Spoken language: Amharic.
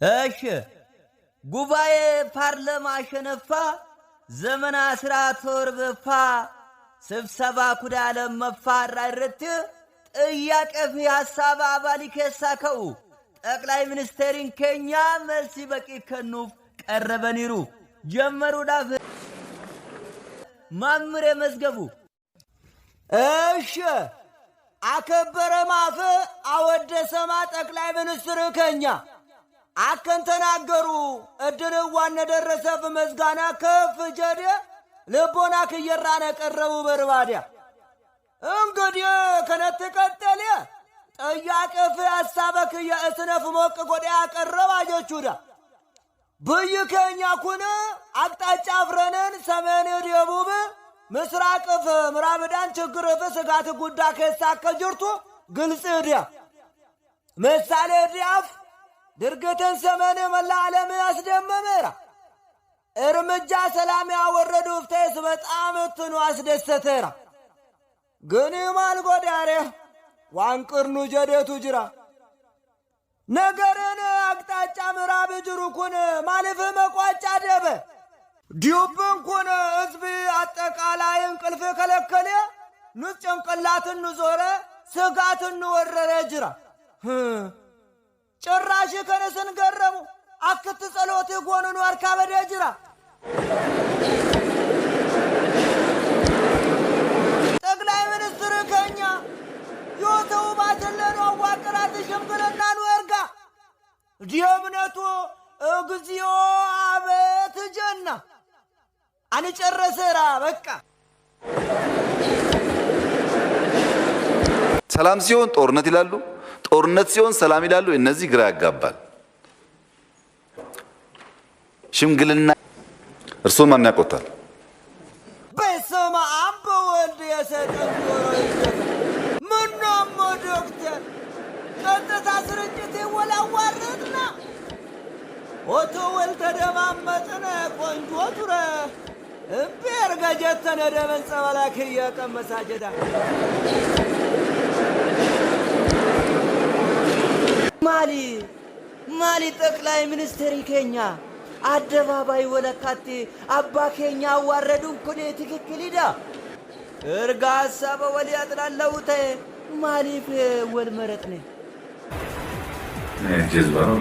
እሺ ጉባኤ ፓርላማ ሸነፋ ዘመና ስራት ወርበፋ ስብሰባ ኩዳለ መፋራረት ጥያቄ في ሐሳብ አባሊ ከሳከው ጠቅላይ ሚኒስትሩን ከኛ መልሲ በቂ ከኑፍ ቀረበኒሩ ጀመሩ ዳፍ ማምሬ መዝገቡ እሺ አከበረ ማፈ አወደሰማ ጠቅላይ ሚኒስትሩ ከኛ አከን ተናገሩ እድርዋን ደረሰ በመዝጋና ከፍ ጀደ ልቦና ከየራነ ቀረቡ በርባዲያ እንግዲህ ከነት ቀጠለ ጠያቄ ሐሳበክ የእስነፍ ሞቅ ጎዳ ያቀረባጆቹዳ በየከኛ ኩነ አቅጣጫ ፍረነን ሰሜን ደቡብ ምስራቅ ምዕራብዳን ችግር ስጋት ጉዳ ከሳከ ጅርቱ ግልጽ ዲያ ምሳሌ ዲያፍ ድርገተን ሰሜን መላ ዓለም ያስደመመራ እርምጃ ሰላም ያወረዱ ፍተስ በጣም እንትኑ አስደሰተራ ግን ማልጎዳሬ ዋንቅርኑ ጀደቱ ጅራ ነገርን አቅጣጫ ምዕራብ ጅሩኩን ማለፈ መቋጫ ደበ ዲዩብን ኩን ህዝብ አጠቃላይ እንቅልፍ ከለከለ ንጭንቅላትን ዞረ ስጋትን ወረረ ጅራ ጭራሽ ከነሰን ገረሙ አክት ጸሎት ጎኑን አርካበደ ጅራ ጠቅላይ ሚኒስትር ከኛ ዮተው ባተለኑ አዋቅራት ሽምግልና ነው እርጋ ዲየምነቱ እግዚኦ አቤት ጀና አንጨረሰራ በቃ ሰላም ሲሆን ጦርነት ይላሉ ጦርነት ሲሆን ሰላም ይላሉ እነዚህ ግራ ያጋባል ሽምግልና እርሱን ማን ያቆታል በስመ አብ ወወልድ የሰጠንጎሮ ምናሞ ዶክተር ቀጥታ ስርጭት ወላዋረድና ኦቶ ወልተደማመጥነ ቆንጆ ቱረ እምፔር ገጀተነ ደመን ጸበላክ የቀመሳጀዳ ማሊ ጠቅላይ ሚኒስትር ከኛ አደባባይ ወለካቴ አባ ከኛ አዋረዱን ኩኔ ትክክል ሂዳ እርጋ ሐሳበ ወሊያ ጥላለውተ ማሊፍ ወልመረጥነ ጀዝባ ነው